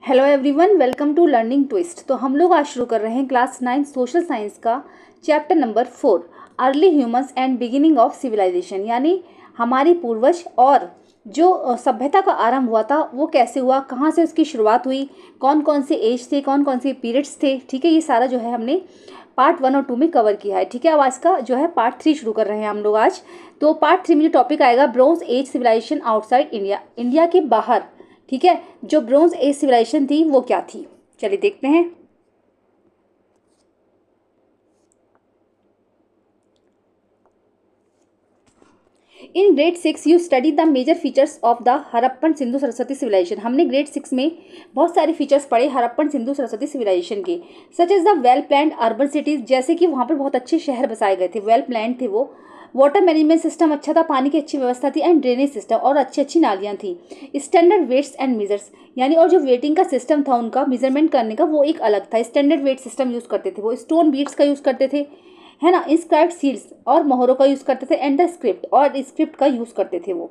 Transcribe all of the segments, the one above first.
Hello everyone, welcome to learning twist. तो हम लोग आज शुरू कर रहे हैं क्लास 9 सोशल साइंस का chapter number 4 early humans and beginning of civilisation, यानी हमारी पूर्वज और जो सभ्यता का आरंभ हुआ था वो कैसे हुआ, कहाँ से उसकी शुरुआत हुई, कौन कौन से एज थे, कौन कौन से पीरियड्स थे। ठीक है, ये सारा जो है हमने पार्ट 1 और 2 में कवर किया है। ठीक है, अब आज का जो है पार्ट 3 शुरू कर रहे हैं हम लोग आज। तो पार्ट 3 में जो टॉपिक आएगा bronze age civilisation outside India, India के बाहर। ठीक है, जो ब्रोंज एज सिविलाइजेशन थी वो क्या थी, चलिए देखते हैं। In grade 6 you study the major features of the Harappan Sindhu Saraswati civilisation. हमने ग्रेड 6 में बहुत सारे फीचर्स पढ़े हड़प्पन सिंधु सरस्वती सिविलाइजेशन के, such as the well planned urban cities, जैसे कि वहाँ पर बहुत अच्छे शहर बसाए गए थे, वेल प्लान्ड थे वो। वाटर मैनेजमेंट सिस्टम अच्छा था, पानी की अच्छी व्यवस्था थी, एंड ड्रेनेज सिस्टम और अच्छी अच्छी नालियाँ थी। स्टैंडर्ड वेट्स एंड मेजर्स, यानी और जो वेटिंग का सिस्टम था उनका मेजरमेंट करने का वो एक अलग था। स्टैंडर्ड वेट सिस्टम यूज़ करते थे वो, स्टोन बीट्स का यूज़ करते थे, है ना, इंस्क्राइब्ड सील्स और मोहरों का यूज़ करते थे, एंड द स्क्रिप्ट और स्क्रिप्ट का यूज़ करते थे वो।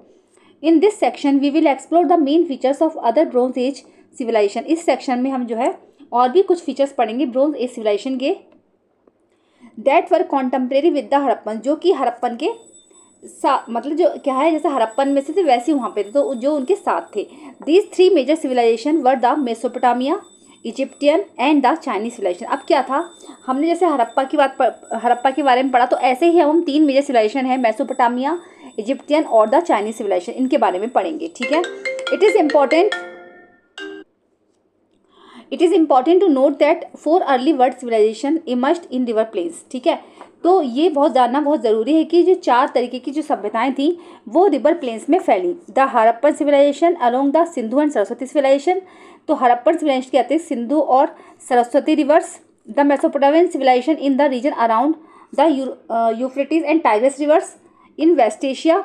In this section we will explore the main features of other bronze age civilisation. इस सेक्शन में हम जो है और भी कुछ फीचर्स पढ़ेंगे ब्रोंज एज सिविलाइजेशन के, that were contemporary with the Harappan, जो कि हड़प्पन के मतलब जो क्या है, जैसे हड़प्पन में से थे वैसे वहाँ पे थे, तो जो उनके साथ थे। These 3 major civilisation were the Mesopotamia, Egyptian and the Chinese civilisation. अब क्या था, हमने जैसे हड़प्पा के बारे में पढ़ा, तो ऐसे ही हम 3 मेजर सिविलाइजेशन है, मेसोपोटामिया, इजिप्टियन और द चाइनीज सिविलाइजेशन, इनके बारे में पढ़ेंगे। ठीक है, it is important to note that 4 early world civilisation emerged in river plains. ठीक है, तो ये जानना बहुत ज़रूरी है कि जो 4 तरीके की जो सभ्यताएं थी वो रिवर प्लेन्स में फैली। The Harappan civilisation along the Sindhu and Saraswati civilisation, तो हड़प्पन सिविलाइजेशन के आते सिंधु और Saraswati rivers. The Mesopotamian civilisation in the region around the Euphrates and Tigris rivers in West Asia.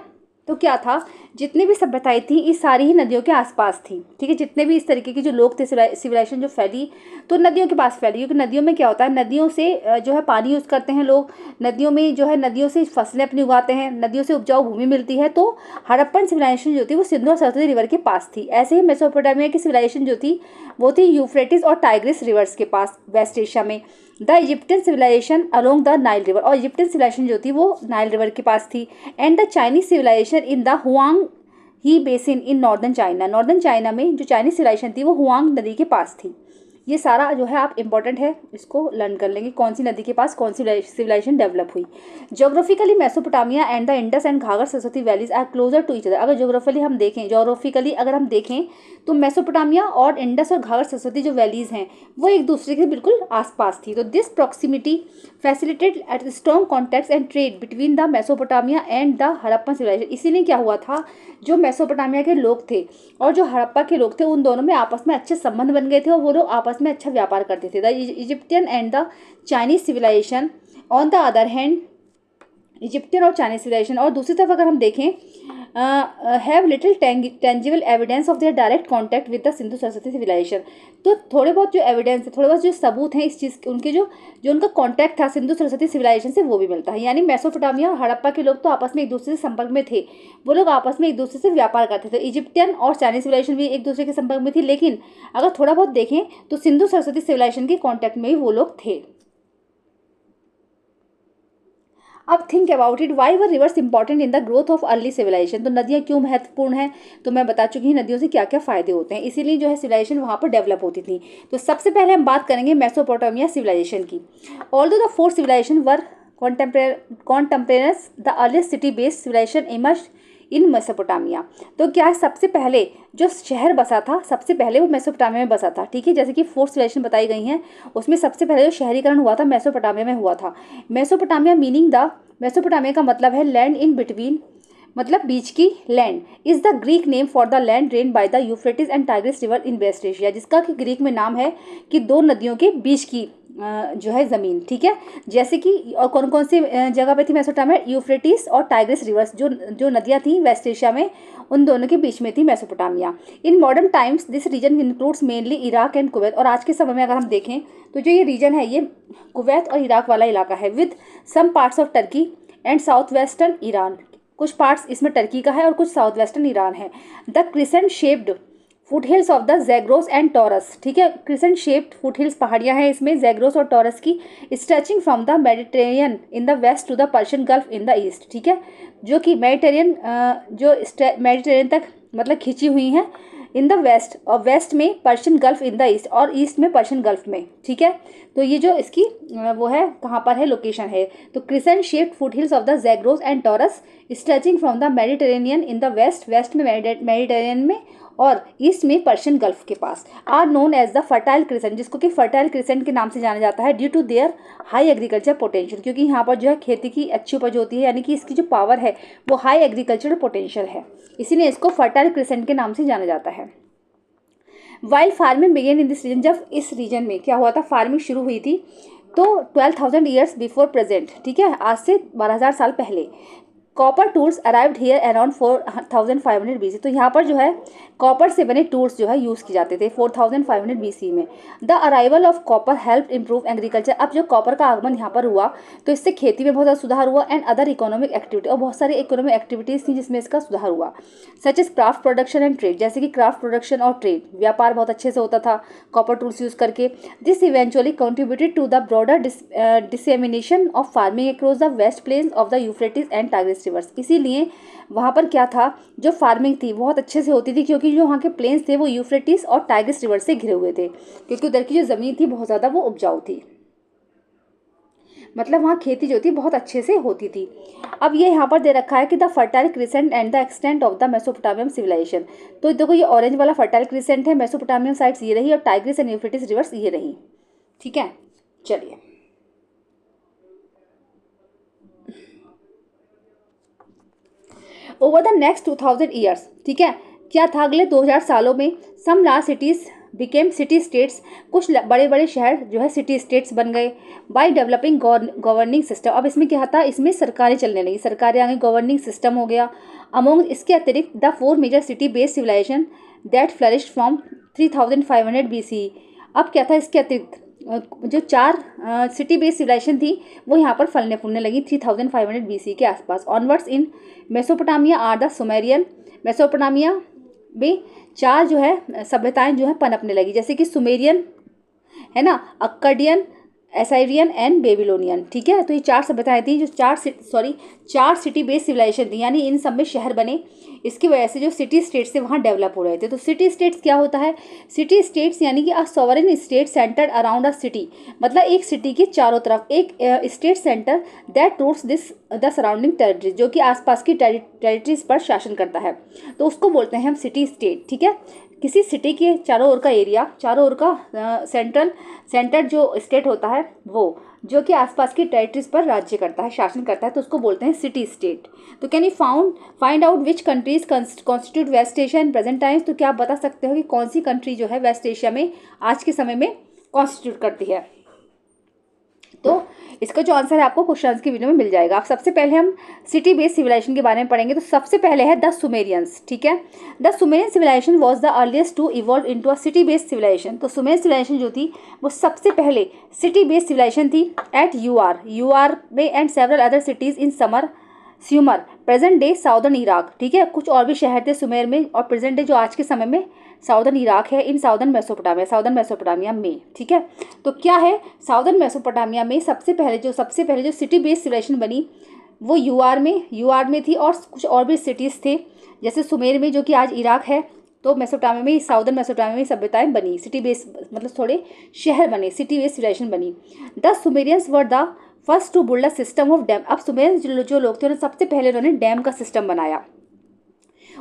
तो क्या था, जितनी भी सभ्यताएं थी ये सारी ही नदियों के आसपास थी। ठीक है, जितने भी इस तरीके के जो लोग थे, सिविलाइजेशन जो फैली तो नदियों के पास फैली, क्योंकि नदियों में क्या होता है, नदियों से जो है पानी यूज़ करते हैं लोग, नदियों में जो है नदियों से फसलें अपनी उगाते हैं, नदियों से उपजाऊ भूमि मिलती है। तो हड़प्पन सिविलाइजेशन जो थी वो सिंधु और सरस्वती रिवर के पास थी। ऐसे ही मेसोपोटामिया की सिविलाइजेशन जो थी वो थी यूफ्रेटिस और टाइग्रिस रिवर्स के पास वेस्ट एशिया में। The Egyptian civilisation along the Nile river, और इजिप्टियन सिविलाइजेशन जो थी वो नाइल रिवर के पास थी। And the Chinese civilisation in the Huang He basin in northern China, northern China में जो चाइनीज सिविलाइजेशन थी वो हुआंग नदी के पास थी। ये सारा जो है आप इंपॉर्टेंट है, इसको लर्न कर लेंगे, कौन सी नदी के पास कौन सी सिविलाइजेशन डेवलप हुई। Geographically Mesopotamia and the Indus and Ghaggar Saraswati valleys are closer to each other. अगर ज्योग्राफिकली अगर हम देखें तो मेसोपोटामिया और इंडस और घाघर सरस्वती जो वैलीज हैं वो एक दूसरे के बिल्कुल आसपास थी। तो this proximity facilitated strong contacts and trade between the Mesopotamia and the Harappan civilisation. इसीलिए क्या हुआ था, जो मेसोपोटामिया के लोग थे और जो हड़प्पा के लोग थे उन दोनों में आपस में अच्छे संबंध बन गए थे और वो लोग आपस में अच्छा व्यापार करते थे। The Egyptian and the Chinese civilisation on the other hand, Egyptian और चाइनीज सिविलाइजेशन और दूसरी तरफ अगर हम देखें have little tangible evidence of their direct contact with the Sindhu Saraswati civilisation. तो थोड़े बहुत जो एविडेंस है, थोड़े बहुत जो सबूत हैं इस चीज़ के, उनके जो उनका कॉन्टैक्ट था सिंधु सरस्वती सिविलाइजेशन से वो भी मिलता है। यानी मेसोपोटामिया और हड़प्पा के लोग तो आपस में एक दूसरे से संपर्क में थे, वो लोग आपस में एक दूसरे से व्यापार करते थे। इजिप्टियन और चाइनीज सिविलाइजेशन भी एक दूसरे के संपर्क में थी, लेकिन अगर थोड़ा बहुत देखें तो सिंधु सरस्वती सिविलाइजेशन के कॉन्टैक्ट में भी वो लोग थे। अब think about it, why were rivers important in the growth of early civilisation. तो नदियाँ क्यों महत्वपूर्ण हैं, तो मैं बता चुकी हूँ नदियों से क्या क्या फ़ायदे होते हैं, इसीलिए जो है सिविलाइजेशन वहाँ पर डेवलप होती थी। तो सबसे पहले हम बात करेंगे मेसोपोटामिया सिविलाइजेशन की। Although the 4 civilisation were contemporaneous, the earliest city based civilisation emerged in Mesopotamia. तो क्या है, सबसे पहले जो शहर बसा था सबसे पहले वो मेसोपोटामिया में बसा था। ठीक है, जैसे कि 4 सिविलाइजेशन बताई गई हैं उसमें सबसे पहले जो शहरीकरण हुआ था मेसोपोटामिया में हुआ था। मेसोपोटामिया का मतलब है लैंड इन बिटवीन, मतलब बीच की land. Is the Greek name for the land drain by the Euphrates and Tigris river in West Asia, जिसका कि ग्रीक में नाम है कि 2 नदियों के बीच की जो है ज़मीन। ठीक है, जैसे कि और कौन कौन सी जगह पे थी मेसोपोटामिया, यूफ्रेटिस और टाइग्रिस रिवर्स जो नदियाँ थी वेस्ट एशिया में, उन दोनों के बीच में थी Mesopotamia. In modern times this region includes mainly Iraq and Kuwait, और आज के समय में अगर हम देखें तो जो ये रीजन है ये कुवैत और इराक वाला इलाका है, with some parts of Turkey and south western Iran. कुछ पार्ट्स इसमें टर्की का है और कुछ साउथ वेस्टर्न ईरान है। The crescent shaped foot hills of the Zagros and Taurus, ठीक है, क्रिसेंट शेप्ड फुट हिल्स पहाड़ियाँ हैं इसमें जैग्रोस और टॉरस की, stretching from the Mediterranean in the west to the Persian gulf in the east, ठीक है, जो कि मेडिटेरियन जो मेडिटेरियन तक मतलब खिंची हुई हैं इन द वेस्ट, और वेस्ट में Persian gulf in the east, और ईस्ट में पर्शियन गल्फ में, ठीक है। तो ये जो इसकी वो है कहाँ पर है लोकेशन है, तो crescent shaped foot hills of the Zagros and Taurus stretching from the Mediterranean in the west, west में मेडिटेरेनियन में और ईस्ट में पर्शियन गल्फ के पास, are known as the fertile Crescent, जिसको कि फर्टाइल क्रिसेंट के नाम से जाना जाता है, due to their high agriculture potential, क्योंकि यहाँ पर जो है खेती की अच्छी उपज होती है, यानी कि इसकी जो पावर है वो हाई एग्रीकल्चर पोटेंशियल है, इसीलिए इसको फर्टाइल क्रिसेंट के नाम से जाना जाता है। Wild farming began in this region, जब इस रीजन में क्या हुआ था, फार्मिंग शुरू हुई थी, तो 12,000 ईयर्स बिफोर प्रेजेंट, ठीक है, आज से 12,000 साल पहले। Copper tools arrived here around 4,500 BC, तो यहाँ पर जो है कॉपर से बने टूल्स जो है यूज़ किए जाते थे 4,500 BC में। The arrival of copper help improve agriculture, अब जो कॉपर का आगमन यहाँ पर हुआ तो इससे खेती में बहुत ज़्यादा सुधार हुआ, एंड अदर इकोनॉमिक एक्टिविटी, और बहुत सारी इकोनॉमिक एक्टिविटीज़ थी जिसमें इसका सुधार हुआ, such is craft production and trade, जैसे कि क्राफ्ट प्रोडक्शन और ट्रेड, व्यापार बहुत अच्छे से होता था कॉपर टूल्स यूज़ करके। This eventually contributed to the broader dissemination of farming across the west plains of the Euphrates and Tigris rivers, इसीलिए वहाँ पर क्या था, जो फार्मिंग थी बहुत अच्छे से होती थी, क्योंकि जो वहाँ के प्लेन्स थे वो यूफ्रेटिस और टाइग्रिस रिवर से घिरे हुए थे, क्योंकि उधर की जो ज़मीन थी बहुत ज़्यादा वो उपजाऊ थी, मतलब वहाँ खेती जो थी बहुत अच्छे से होती थी। अब ये यहाँ पर दे रखा है कि the fertile crescent and the extent of the Mesopotamian civilisation, तो देखो ये ऑरेंज वाला फर्टाइल क्रिसेंट है, मेसोपोटामियम साइट्स ये रही और टाइग्रिस एंड यूफ्रेटिस रिवर्स ये रही, ठीक है। चलिए ओवर द नेक्स्ट 2000 ईयर्स, ठीक है, क्या था अगले 2000 सालों में, some large cities became city states, कुछ बड़े बड़े शहर जो है सिटी स्टेट्स बन गए, बाय डेवलपिंग गवर्निंग सिस्टम, अब इसमें क्या था, इसमें सरकारें चलने लगी, सरकारें आगे गवर्निंग सिस्टम हो गया। अमोंग इसके अतिरिक्त the 4 major city based civilisation that flourished from 3500 BC, अब क्या था इसके अतिरिक्त जो 4 सिटी बेस्ड सिविलाइजेशन थी वो यहाँ पर फलने फूलने लगी 3500 BC के आसपास। Onwards in Mesopotamia are the Sumerian, Mesopotamia में 4 जो है सभ्यताएं जो है पनपने लगी, जैसे कि सुमेरियन है ना, अक्कडियन, एसाइरियन एंड बेबीलोनियन, ठीक है। तो ये 4 सभ्यताएं थी जो 4 सिटी बेस्ड सिविलाइजेशन थी, यानी इन सब में शहर बने, इसकी वजह से जो सिटी स्टेट्स थे वहाँ डेवलप हो रहे थे। तो सिटी स्टेट्स क्या होता है, सिटी स्टेट्स यानी कि अ सॉवरेन स्टेट सेंटर्ड अराउंड अ सिटी, मतलब एक सिटी के चारों तरफ एक state centre that rules this the surrounding territories, जो कि आसपास की टेरिटरीज पर शासन करता है, तो उसको बोलते हैं हम सिटी स्टेट, ठीक है। किसी सिटी के चारों ओर का एरिया, चारों ओर का सेंटर जो स्टेट होता है वो, जो कि आसपास की टेरिटरीज पर राज्य करता है, शासन करता है, तो उसको बोलते हैं सिटी स्टेट। तो can you find out which countries constitute West Asia in present times, तो क्या आप बता सकते हो कि कौन सी कंट्री जो है वेस्ट एशिया में आज के समय में कॉन्स्टिट्यूट करती है। तो इसका जो आंसर है आपको क्वेश्चन की वीडियो में मिल जाएगा। अब सबसे पहले हम सिटी बेस्ड सिविलाइजेशन के बारे में पढ़ेंगे, तो सबसे पहले है द सुमेरियंस, ठीक है। The Sumerian civilisation was the earliest to evolve into a city based civilisation, तो सुमेरियन सिविलाइजेशन जो थी वो सबसे पहले सिटी बेस्ड सिविलाइजेशन थी एट यूआर में and several other cities in Sumer present day southern Iraq, ठीक है। कुछ और भी शहर थे सुमेर में, और प्रेजेंट डे जो आज के समय में साउदर्न इराक है, इन साउदर्न मेसोपोटामिया में, ठीक है। तो क्या है, साउदर्न मेसोपोटामिया में सबसे पहले जो सिटी बेस्ड सिविलाइजेशन बनी वो यूआर में थी, और कुछ और भी सिटीज़ थे जैसे सुमेर में जो कि आज इराक है, तो मेसोपोटामिया में, साउदर्न मेसोपोटामिया में सभ्यताएं बनी, सिटी बेस्ड मतलब थोड़े शहर बने, सिटी बेस्ड सिविलाइजेशन बनी। The Sumerians were the first to build a system of dam, अब सुमेरियंस जो लोग थे उन्होंने सबसे पहले उन्होंने डैम का सिस्टम बनाया,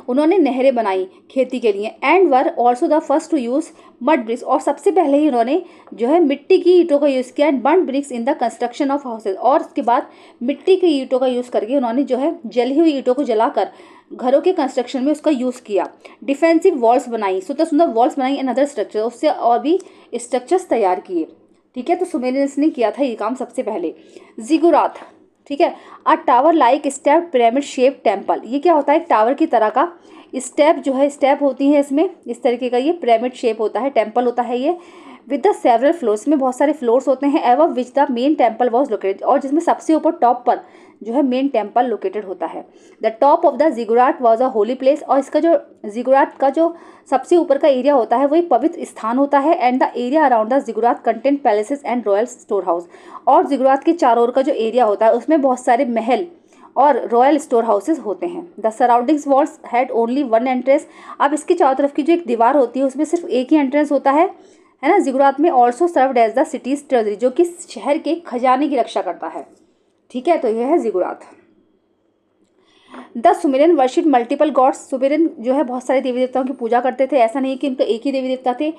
उन्होंने नहरें बनाई खेती के लिए, and were also the first to use mud bricks, और सबसे पहले ही उन्होंने जो है मिट्टी की ईंटों का यूज़ किया, and burn BRICS in the construction of houses, और उसके बाद मिट्टी की ईंटों का यूज़ करके उन्होंने जो है जली हुई ईंटों को जलाकर घरों के कंस्ट्रक्शन में उसका यूज़ किया। डिफेंसिव वॉल्स बनाई, सुंदर सुंदर वॉल्स बनाई एंड अदर स्ट्रक्चर, उससे और भी स्ट्रक्चर्स तैयार किए, ठीक है। तो सुमेरियंस ने किया था ये काम सबसे पहले। जिगुरात, ठीक है, अ tower like step pyramid shape temple, ये क्या होता है, एक टावर की तरह का स्टेप जो है, स्टेप होती है इसमें, इस तरीके का ये पिरामिड शेप होता है, टेम्पल होता है ये, विद द सेवरल फ्लोर्स, में बहुत सारे फ्लोर्स होते हैं, एवं which the main temple was located, और जिसमें सबसे ऊपर टॉप पर जो है मेन टेम्पल लोकेटेड होता है। The top of the ziggurat was a holy place, और इसका जो जिगुराट का जो सबसे ऊपर का एरिया होता है वो एक पवित्र स्थान होता है। And the area around the ziggurat contained palaces and royal store house, और जिगुरात के चारों ओर का जो एरिया होता है उसमें बहुत सारे महल और रॉयल स्टोर हाउसेज होते हैं। The surroundings walls had only one entrance, अब इसकी चारों तरफ की जो एक दीवार होती है उसमें सिर्फ एक ही एंट्रेंस होता है ना। जिगुरात में also served as the city's treasury, जो कि शहर के खजाने की रक्षा करता है। ठीक है, तो यह है ziggurat. The Sumerian worship multiple gods, Sumerian जो है बहुत सारे देवी देवताओं की पूजा करते थे, ऐसा नहीं कि उनका एक ही देवी देवता थे।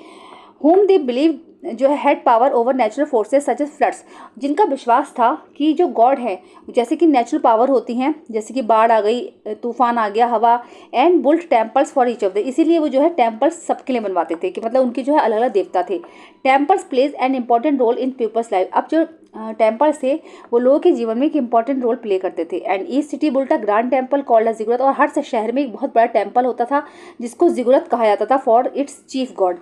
होम दे बिलीव जो है had power over natural forces such as floods, जिनका विश्वास था कि जो गॉड है जैसे कि नेचुरल पावर होती हैं, जैसे कि बाढ़ आ गई, तूफान आ गया, हवा, and built temples for each of the, इसीलिए वो जो है टेम्पल्स सबके लिए बनवाते थे, कि मतलब उनके जो है अलग अलग देवता थे। Temples plays an important role in people's life, अब जो टेम्पल्स थे वो लोगों के जीवन में एक इंपॉर्टेंट रोल प्ले करते थे। And each city built a grand temple called a ziggurat, और हर शहर में एक बहुत बड़ा टेम्पल होता था जिसको जिगुरत कहा जाता था, फॉर इट्स चीफ गॉड,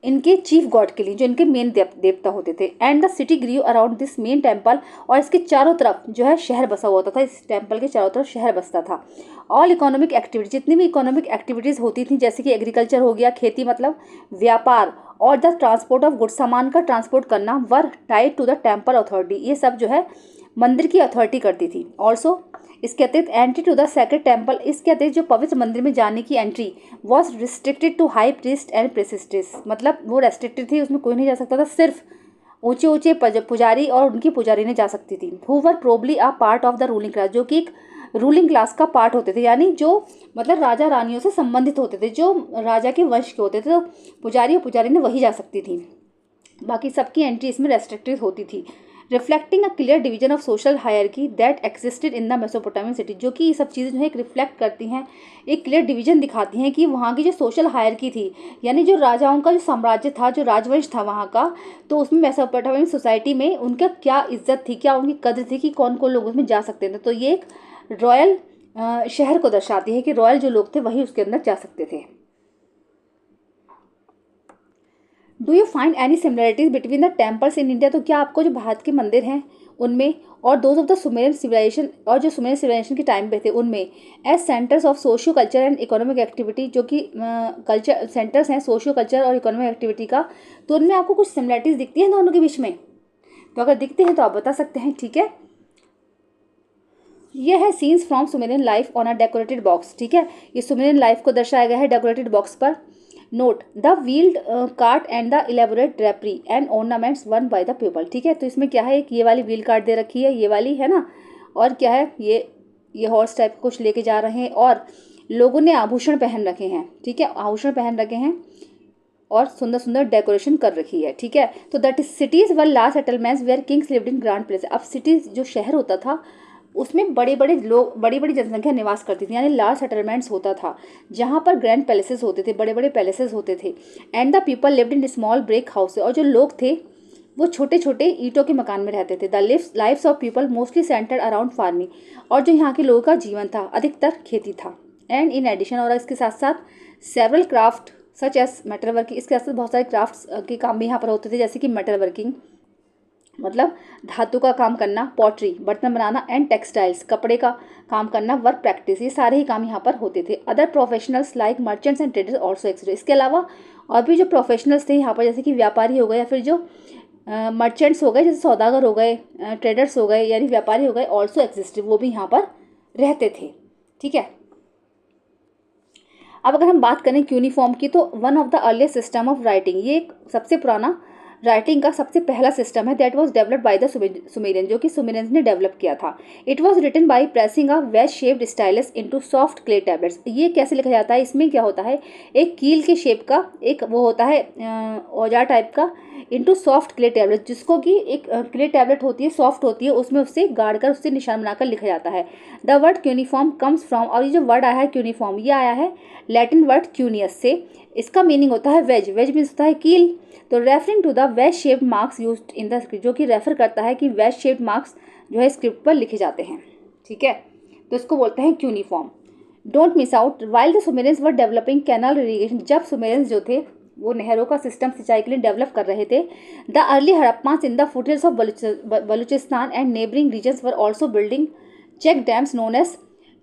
इनके चीफ गॉड के लिए, जो इनके मेन देवता होते थे। And the city grew around this main temple, और इसके चारों तरफ जो है शहर बसा हुआ होता था, इस टेम्पल के चारों तरफ शहर बसता था। ऑल इकोनॉमिक एक्टिविटीज, जितनी भी इकोनॉमिक एक्टिविटीज़ होती थी, जैसे कि एग्रीकल्चर हो गया, खेती मतलब व्यापार, और द ट्रांसपोर्ट ऑफ गुड्स, सामान का ट्रांसपोर्ट करना, were tied to the temple authority, ये सब जो है मंदिर की अथॉरिटी करती थी। ऑल्सो इसके अतिरिक्त entry to the sacred temple, इसके अतिरिक्त जो पवित्र मंदिर में जाने की entry was restricted to high priest and priestesses, मतलब वो रेस्ट्रिक्टेड थी, उसमें कोई नहीं जा सकता था, सिर्फ ऊंचे ऊंचे पुजारी और उनकी पुजारी ने जा सकती थी। Who were probably a part of the ruling class, जो कि एक रूलिंग क्लास का पार्ट होते थे, यानी जो मतलब राजा रानियों से संबंधित होते थे, जो राजा के वंश के होते थे, तो पुजारी और पुजारी ने वही जा सकती थी, बाकी सबकी एंट्री इसमें रेस्ट्रिक्टेड होती थी। Reflecting a clear division of social hierarchy that existed in the Mesopotamian city, जो कि ये सब चीज़ें जो है एक रिफ्लेक्ट करती हैं, एक क्लियर डिवीजन दिखाती हैं कि वहाँ की जो सोशल हायरकी थी, यानी जो राजाओं का जो साम्राज्य था, जो राजवंश था वहाँ का, तो उसमें मेसोपोटामियन सोसाइटी में उनका क्या इज्जत थी, क्या उनकी कद्र थी, कि कौन कौन लोग उसमें जा सकते थे। तो ये एक रॉयल शहर को दर्शाती है कि रॉयल जो लोग थे वही उसके अंदर जा सकते थे। Do you find any similarities between the temples in India, तो क्या आपको जो भारत के मंदिर हैं उनमें और those of the Sumerian civilisation, और जो सुमेरियन सिविलाइजेशन के टाइम पे थे उनमें, as centres of socio culture and economic activity, जो कि कल्चर सेंटर्स हैं सोशियो कल्चर और इकोनॉमिक एक्टिविटी का, तो उनमें आपको कुछ सिमिलरिटीज़ दिखती हैं दोनों के बीच में? तो अगर दिखते हैं तो आप बता सकते हैं। ठीक है, ये है scenes from Sumerian life on a decorated box. ठीक है, ये सुमेरियन लाइफ को दर्शाया गया है डेकोरेटेड बॉक्स पर। Note the wheeled cart and the elaborate drapery and ornaments one by the people. ठीक है, तो इसमें क्या है, एक ये वाली व्हील कार्ट दे रखी है, ये वाली है ना, और क्या है, ये हॉर्स टाइप कुछ लेके जा रहे हैं, और लोगों ने आभूषण पहन रखे हैं। ठीक है, आभूषण पहन रखे हैं और सुंदर सुंदर डेकोरेशन कर रखी है। ठीक है, तो that is cities were large settlements where kings lived in grand place. अब सिटीज जो शहर होता था उसमें बड़े बड़े लोग, बड़ी बड़ी जनसंख्या निवास करती थी, यानी लार्ज सेटलमेंट्स होता था जहाँ पर ग्रैंड पैलेसेस होते थे, बड़े बड़े पैलेसेस होते थे। And the people lived in small brick house, और जो लोग थे वो छोटे छोटे ईंटों के मकान में रहते थे। The lifes of people mostly centred around farming, और जो यहाँ के लोगों का जीवन था अधिकतर खेती था। एंड इन एडिशन, और इसके साथ साथ several craft such as metal working, इसके साथ साथ बहुत सारे क्राफ्ट्स के काम भी यहाँ पर होते थे, जैसे कि मेटल वर्किंग मतलब धातु का काम करना, पॉटरी बर्तन बनाना, एंड टेक्सटाइल्स कपड़े का काम करना, वर्क प्रैक्टिस, ये सारे ही काम यहाँ पर होते थे। Other professionals like merchants and traders also exist, इसके अलावा और भी जो प्रोफेशनल्स थे यहाँ पर, जैसे कि व्यापारी हो गए, या फिर जो मर्चेंट्स हो गए, जैसे सौदागर हो गए, ट्रेडर्स हो गए, यानी व्यापारी हो गए, ऑल्सो एक्सिस्ट, वो भी यहाँ पर रहते थे। ठीक है, अब अगर हम बात करें क्यूनिफॉर्म की, तो one of the earliest system of writing, ये एक सबसे पुराना राइटिंग का सबसे पहला सिस्टम है, that was developed by the Sumerian, जो कि सुमेरियंस ने डेवलप किया था। It was written by pressing a wedge shaped stylus into soft clay tablets. ये कैसे लिखा जाता है, इसमें क्या होता है, एक कील के शेप का एक वो होता है औजार टाइप का, इनटू सॉफ्ट क्ले टैबलेट, जिसको कि एक क्ले टैबलेट होती है, सॉफ्ट होती है, उसमें उससे गाड़ कर उससे निशान बनाकर लिखा जाता है। The word cuneiform comes from, और ये जो वर्ड आया है क्यूनिफॉर्म, ये आया है लैटिन वर्ड क्यूनियस से। इसका मीनिंग होता है वेज, वेज मीन्स होता है कील, तो referring to the wedge shaped marks used in the script, जो कि रेफर करता है कि वेज शेप्ड मार्क्स जो है स्क्रिप्ट पर लिखे जाते हैं। ठीक है, तो इसको बोलते हैं cuneiform. Don't miss out while the Sumerians were developing canal irrigation, जब सुमेरियंस जो थे वो नहरों का सिस्टम सिंचाई के लिए डेवलप कर रहे थे, the early Harappans in the foothills of Baluchistan and neighbouring regions were also building check dams known as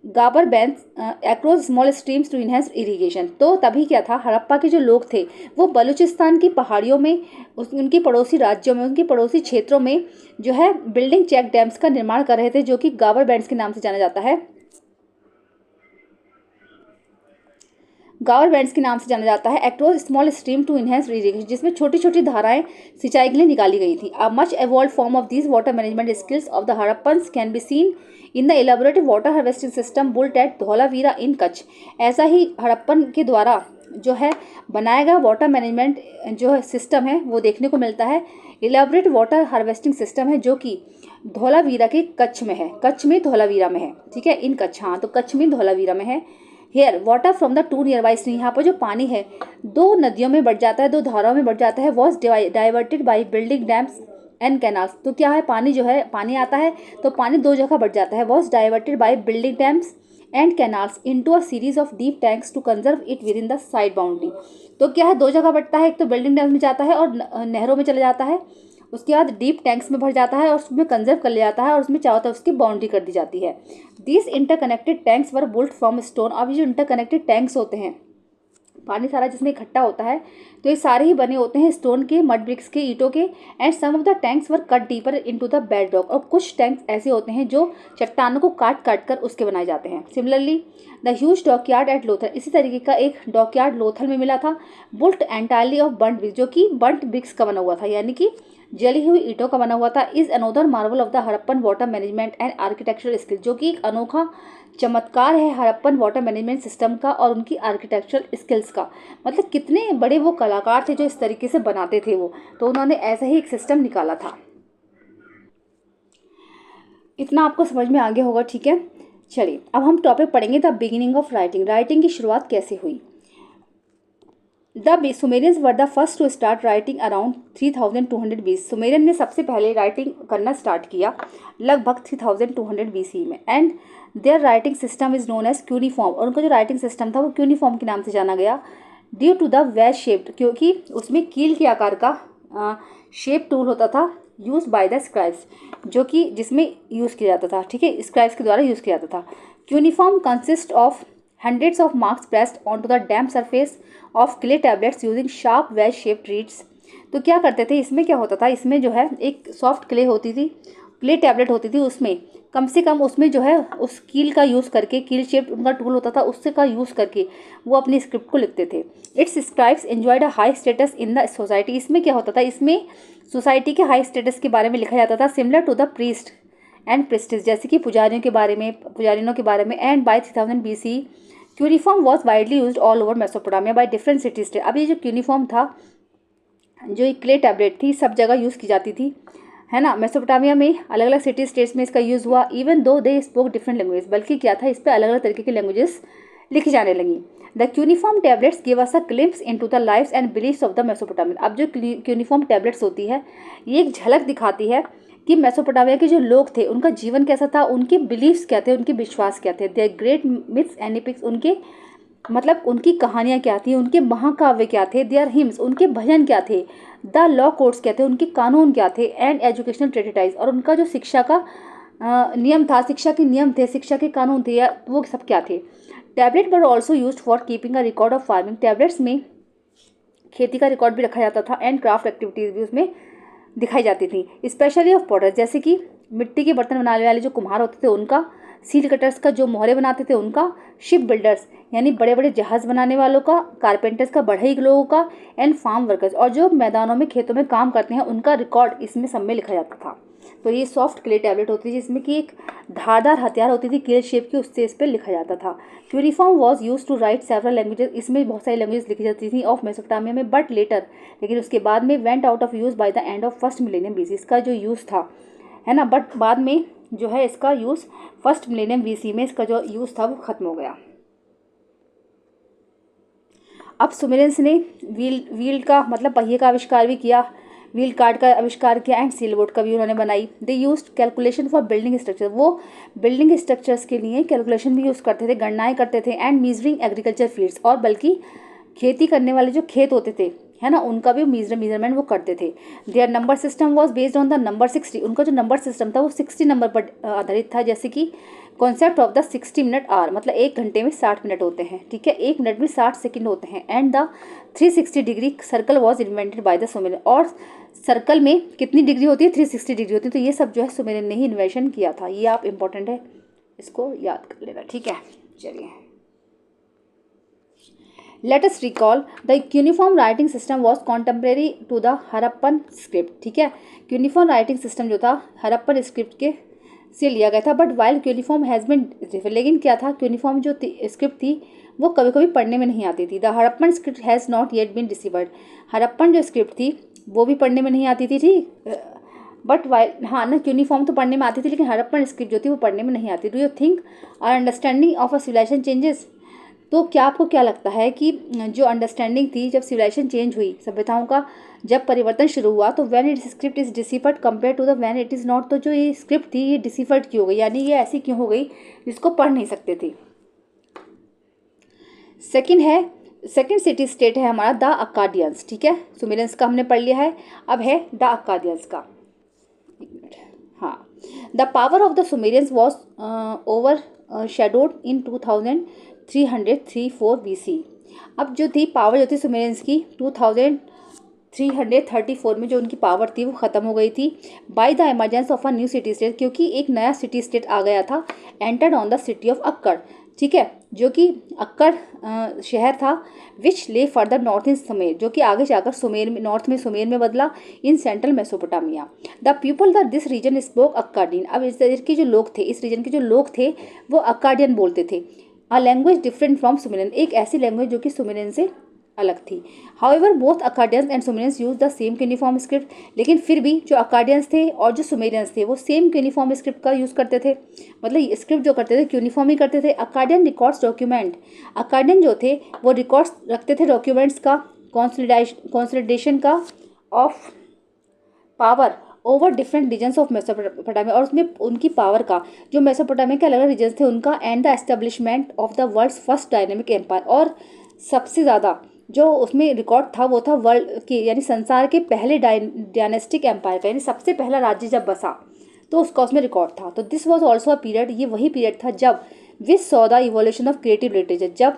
gabarbands across small streams to enhance irrigation. तो तभी क्या था, हड़प्पा के जो लोग थे वो बलूचिस्तान की पहाड़ियों में, उनकी पड़ोसी राज्यों में, उनकी पड़ोसी क्षेत्रों में जो है बिल्डिंग चेक डैम्स का निर्माण कर रहे थे, जो कि गाबर बैंड्स के नाम से जाना जाता है, गावर बैंड्स के नाम से जाना जाता है, across small stream to enhance irrigation, जिसमें छोटी छोटी धाराएं सिंचाई के लिए निकाली गई थी। A much evolved form of these water management skills of the Harappans can be seen in the elaborate water harvesting system built at Dholavira in Kutch. ऐसा ही हड़प्पन के द्वारा जो है बनाया गया वाटर मैनेजमेंट जो है सिस्टम है वो देखने को मिलता है। एलाबोरेट वाटर हार्वेस्टिंग सिस्टम है जो कि धौलावीरा के कच्छ में है, कच्छ में धौलावीरा में है, ठीक है, इन कच्छ, हाँ तो कच्छ में धौलावीरा में है। Here water from the two nearby stream, यहाँ पर जो पानी है दो नदियों में बढ़ जाता है, दो धाराओं में बढ़ जाता है, was diverted by building dams and canals. तो क्या है, पानी जो है, पानी आता है तो पानी दो जगह बढ़ जाता है, was diverted by building dams and canals into a series of deep tanks to conserve it within the side boundary. तो क्या है, दो जगह बढ़ता है, एक तो बिल्डिंग डैम्स में जाता है और नहरों में चला जाता है, उसके बाद डीप टैंक्स में भर जाता है और उसमें कंजर्व कर लिया जाता है और उसमें चारों तरफ उसकी बाउंड्री कर दी जाती है। These interconnected tanks were built from stone. अब ये जो इंटरकनेक्टेड टैंक्स होते हैं, पानी सारा जिसमें इकट्ठा होता है, तो ये सारे ही बने होते हैं स्टोन के, मड ब्रिक्स के, ईंटों के। And some of the tanks were cut deeper into the bedrock, और कुछ टैंक्स ऐसे होते हैं जो चट्टानों को काट काट कर उसके बनाए जाते हैं। Similarly the huge dockyard at Lothal, इसी तरीके का एक डॉकयार्ड लोथल में मिला था, built entirely of burnt bricks, जो कि बंट ब्रिक्स का बना हुआ था, यानी कि जली हुई ईंटों का बना हुआ था। Is another Marvel of the Harappan water management and architectural skill, जो कि एक अनोखा चमत्कार है हड़प्पन वाटर मैनेजमेंट सिस्टम का और उनकी आर्किटेक्चरल स्किल्स का। मतलब कितने बड़े वो कलाकार थे जो इस तरीके से बनाते थे वो, तो उन्होंने ऐसा ही एक सिस्टम निकाला था। इतना आपको समझ में आ गया होगा, ठीक है। चलिए अब हम टॉपिक पढ़ेंगे the beginning of writing, writing की शुरुआत कैसे हुई। The Sumerians were the first to start writing around 3200 BC। Sumerian ने सबसे पहले राइटिंग करना स्टार्ट किया लगभग 3200 BC में। And their writing system is known as cuneiform, और उनका जो राइटिंग सिस्टम था वो क्यूनिफॉर्म के नाम से जाना गया, due to the wedge shaped, क्योंकि उसमें कील के आकार का शेप टूल होता था, यूज बाय द स्क्राइब्स, जो कि जिसमें यूज़ किया जाता था, ठीक है, स्क्राइब्स के द्वारा यूज़ किया जाता था। Cuneiform consist of hundreds of marks pressed onto the damp surface of clay tablets using sharp wedge shaped reeds। तो क्या करते थे, इसमें क्या होता था, इसमें जो है एक सॉफ्ट क्ले होती थी, क्ले टैबलेट होती थी, उसमें कम से कम उसमें जो है उस कील का यूज़ करके, कील शेप्ड उनका टूल होता था, उससे का यूज़ करके वो अपनी स्क्रिप्ट को लिखते थे। It's scribes enjoyed a high status in the society, इसमें क्या होता था, इसमें सोसाइटी के हाई स्टेटस के बारे में लिखा जाता था, similar to the priest and priestess, जैसे कि पुजारियों के बारे में, पुजारियों के बारे में। And by 3000 BC cuneiform was widely use all over Mesopotamia by different city state. अब ये जो क्यूनिफॉर्म था, जो एक क्ले टैबलेट थी, सब जगह यूज़ की जाती थी, है ना। मेसोपोटामिया में अलग अलग सिटी स्टेट्स में इसका यूज़ हुआ, even though they spoke different language, बल्कि क्या था, इस पर अलग अलग तरीके की लैंग्वेजेस लिखी जाने लगी। The cuneiform tablets give us a glimpse into the lives and beliefs of the Mesopotamian. अब जो क्यूनिफॉर्म टैबलेट्स होती है, ये एक झलक दिखाती है कि मेसोपोटामिया के जो लोग थे उनका जीवन कैसा था, उनके बिलीव्स क्या थे, उनके विश्वास क्या थे, their great myths and epics, उनके मतलब उनकी कहानियाँ क्या थी, उनके महाकाव्य क्या थे, देयर हिम्स, उनके भजन क्या थे, द लॉ कोड्स क्या थे, उनके कानून क्या थे, एंड एजुकेशनल ट्रेडिटाइज, और उनका जो शिक्षा का नियम था, शिक्षा के नियम थे, शिक्षा के कानून थे, या वो सब क्या थे। Tablet were also use for keeping a record of farming, tablets में खेती का रिकॉर्ड भी रखा जाता था, एंड क्राफ्ट एक्टिविटीज़ भी उसमें दिखाई जाती थी, स्पेशली ऑफ पॉटर्स, जैसे कि मिट्टी के बर्तन बनाने वाले जो कुम्हार होते थे उनका, सील कटर्स का जो मोहरे बनाते थे उनका, शिप बिल्डर्स यानी बड़े बड़े जहाज़ बनाने वालों का, कारपेंटर्स का, बढ़ई लोगों का, एंड फार्म वर्कर्स, और जो मैदानों में खेतों में काम करते हैं उनका रिकॉर्ड इसमें सब में लिखा जाता था। तो ये सॉफ्ट क्ले टैबलेट होती थी जिसमें कि एक धारदार हथियार होती थी क्ले शेप की, उससे इस पर लिखा जाता था। Cuneiform was use to write several languages, इसमें बहुत सारी लैंग्वेज लिखी जाती थी ऑफ मेसोपोटामिया में, बट लेटर, लेकिन उसके बाद में went out of use by the end of first millennium BC, इसका जो यूज़ था, है ना, बट बाद में जो है इसका यूज़ फर्स्ट मिलेनियम BC में इसका जो यूज़ था वो ख़त्म हो गया। अब सुमेरियंस ने व्हील का मतलब पहिए का आविष्कार भी किया, व्हील कार्ड का आविष्कार किया एंड सील बोर्ड का भी उन्होंने बनाई। They used calculation for building structure, वो बिल्डिंग स्ट्रक्चर्स के लिए कैलकुलेशन भी यूज़ करते थे, गणनाएं करते थे। एंड मीजरिंग एग्रीकल्चर फील्ड्स, और बल्कि खेती करने वाले जो खेत होते थे है ना, उनका भी मेजरमेंट वो करते थे। Their number system was based on the number 60, उनका जो नंबर सिस्टम था वो 60 नंबर पर आधारित था। जैसे कि concept of the 60 minute hour, मतलब 1 घंटे में 60 मिनट होते हैं, ठीक है, 1 मिनट में 60 सेकंड होते हैं। And the 360 degree circle was invented by the Sumerian, और सर्कल में कितनी डिग्री होती है, 360 डिग्री होती है। तो ये सब जो है सुमेरियन ने ही इन्वेंशन किया था। ये आप इंपॉर्टेंट है, इसको याद कर लेना, ठीक है। चलिए, let us recall the uniform writing system was contemporary to the Harappan script, ठीक है। यूनिफॉर्म राइटिंग सिस्टम जो था हरप्पन स्क्रिप्ट के से लिया गया था। But while uniform has been, लेकिन क्या था, यूनिफॉर्म जो स्क्रिप्ट थी वो कभी कभी पढ़ने में नहीं आती थी। The Harappan script has not yet been deciphered, Harappan जो स्क्रिप्ट थी वो भी पढ़ने में नहीं आती थी, ठीक। बट वाइल, हाँ ना, यूनिफॉर्म तो पढ़ने में आती थी, लेकिन हरप्पन स्क्रिप्ट जो थी वो पढ़ने में नहीं आती। Do you think our understanding of a civilisation changes, तो क्या आपको क्या लगता है कि जो अंडरस्टैंडिंग थी जब सिविलाइजेशन चेंज हुई, सभ्यताओं का जब परिवर्तन शुरू हुआ, तो when it script is deciphered compare to the when it is not, तो जो ये स्क्रिप्ट थी ये डिसिफर्ड क्यों हो गई, यानी ये ऐसी क्यों हो गई जिसको पढ़ नहीं सकते थे। सेकंड सिटी स्टेट है हमारा द अक्काडियंस, ठीक है। सुमेरियंस का हमने पढ़ लिया है, अब है द अक्काडियंस का। एक मिनट, हाँ। The power of the Sumerians was over shadowed in 2334 BC। अब जो थी पावर जो थी सुमेरियंस की 2334 में जो उनकी पावर थी वो ख़त्म हो गई थी by the emergence of a new city state, क्योंकि एक नया सिटी स्टेट आ गया था, centred on the city of Akkad, ठीक है, जो कि अक्कड़ शहर था, विच ले फर्दर नॉर्थ इन सुमेर, जो कि आगे जाकर सुमेर में, नॉर्थ में सुमेर में बदला, in central Mesopotamia. The people the this region spoke Akkadian, अब इस तरह के जो लोग थे, इस रीजन के जो लोग थे वो अक्काडियन बोलते थे। A language different from Sumerian, एक ऐसी लैंग्वेज जो कि सुमेरियन से अलग थी। However both Akkadians and Sumerians use the same cuneiform script, लेकिन फिर भी जो अक्काडियंस थे और जो सुमेरियंस थे वो सेम यूनिफॉर्म स्क्रिप्ट का यूज़ करते थे, मतलब स्क्रिप्ट जो करते थे यूनिफॉर्म ही करते थे। अक्काडियन रिकॉर्ड्स डॉक्यूमेंट, अक्काडियन जो थे वो रिकॉर्ड्स रखते थे डॉक्यूमेंट्स का, कॉन्सोलिडेशन का of power over different regions of Mesopotamia, और उसमें उनकी पावर का जो मेसोपोटामिया के अलग अलग रीजन्स थे उनका, and the establishment of the world's first dynamic empire, और सबसे ज़्यादा जो उसमें रिकॉर्ड था वो था वर्ल्ड के, यानी संसार के पहले डायनेस्टिक एम्पायर का, यानी सबसे पहला राज्य जब बसा तो उसका उसमें रिकॉर्ड था। तो this was also a period, ये वही पीरियड था जब which saw the evolution of creative literature, जब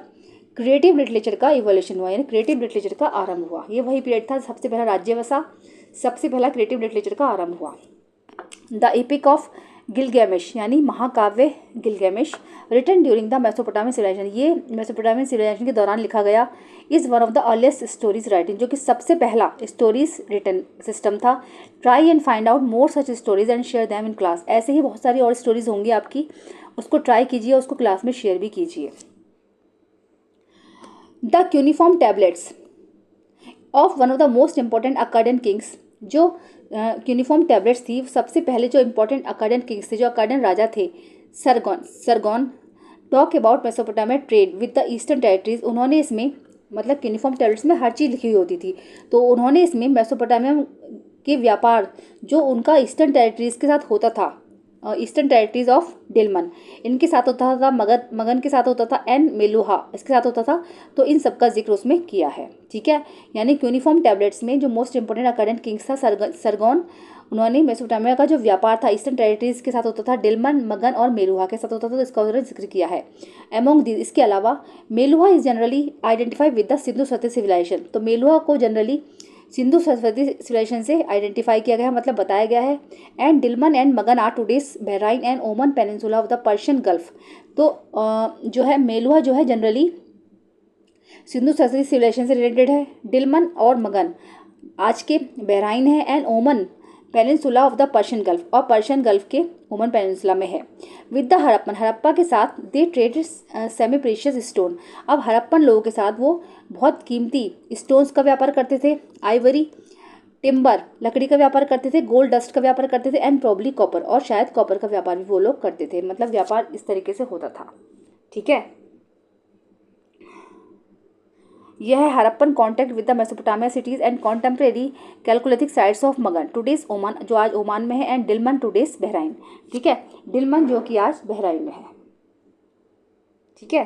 क्रिएटिव लिटरेचर का इवोल्यूशन हुआ, यानी क्रिएटिव लिटरेचर का आरंभ हुआ। ये वही पीरियड था, सबसे पहला राज्य बसा, सबसे पहला क्रिएटिव लिटरेचर का आरंभ हुआ। द एपिक ऑफ गिलगैमेश, यानी महाकाव्य Gilgamesh, written during the Mesopotamian civilisation, ये मेसोपोटामियन सिविलाइजेशन के दौरान लिखा गया, is one of the earliest stories writing, जो कि सबसे पहला स्टोरीज रिटन सिस्टम था। Try and find out more such stories and share them in class, ऐसे ही बहुत सारी और स्टोरीज होंगी आपकी, उसको ट्राई कीजिए, उसको क्लास में शेयर भी कीजिए। The uniform tablets of one of the most important Akkadian Kings, जो यूनिफॉर्म टैबलेट्स थी, सबसे पहले जो इंपॉर्टेंट अक्काडियन किंग्स थे, जो अक्काडियन राजा थे, सरगोन talk about Mesopotamia trade with the eastern territories, उन्होंने इसमें, मतलब यूनिफॉर्म टैबलेट्स में हर चीज़ लिखी हुई होती थी, तो उन्होंने इसमें मेसोपोटामिया के व्यापार जो उनका ईस्टर्न टेरिटरीज के साथ होता था, ईस्टर्न टेरिटरीज ऑफ डिलमन, इनके साथ होता था, मगन के साथ होता था, एंड मेलुहा इसके साथ होता था, तो इन सब का जिक्र उसमें किया है, ठीक है। यानी यूनिफॉर्म टैबलेट्स में जो मोस्ट इंपॉर्टेंट अक्काडियन किंग्स था सरगोन, उन्होंने मेसोपोटामिया का जो व्यापार था ईस्टर्न टेरिटरीज के साथ होता था, डिलमन, मगन और मेलुहा के साथ होता था, तो इसका उन्होंने जिक्र किया है। एमोंग दिस, इसके अलावा Meluhha is generally identified with the Sindhu Sutlej civilisation, तो मेलुहा को जनरली सिंधु सरस्वती सिविलाइजेशन से आइडेंटिफाई किया गया है, मतलब बताया गया है। And Dilmun and Magan are today's Bahrain and Oman peninsula of the Persian gulf, तो जो है मेलुहा जो है जनरली सिंधु सरस्वती सिविलाइजेशन से रिलेटेड है, डिलमन और मगन आज के बहराइन है, and Oman peninsula of the Persian gulf, और पर्शियन गल्फ के ओमन पेनिनसुला में है। विद द हड़प्पन, हड़प्पा के साथ दे ट्रेडेड सेमी प्रीशियस स्टोन, अब हड़प्पन लोगों के साथ वो बहुत कीमती स्टोन्स का व्यापार करते थे, आइवरी, टिम्बर लकड़ी का व्यापार करते थे, गोल्ड डस्ट का व्यापार करते थे, एंड प्रॉब्ली कॉपर, और शायद कॉपर का व्यापार भी वो लोग करते थे, मतलब व्यापार इस तरीके से होता था, ठीक है। यह है Harappan contact with the Mesopotamia cities and contemporary chalcolithic sites of Magan today's Oman, जो आज ओमान में है, एंड डिलमन टुडेज बहराइन। ठीक है, डिलमन जो कि आज बहराइन में है। ठीक है,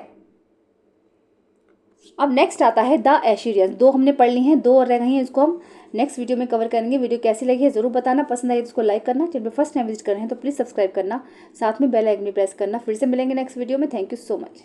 अब नेक्स्ट आता है द एशीरियंस। 2 हमने पढ़ ली हैं, 2 और रह गई हैं, इसको हम नेक्स्ट वीडियो में कवर करेंगे। वीडियो कैसी लगी है ज़रूर बताना, पसंद आई तो इसको लाइक करना, चैनल पर फर्स्ट टाइम विजिट कर रहे हैं तो प्लीज़ सब्सक्राइब करना, साथ में बेल आइकन भी प्रेस करना। फिर से मिलेंगे नेक्स्ट वीडियो में। Thank you so much.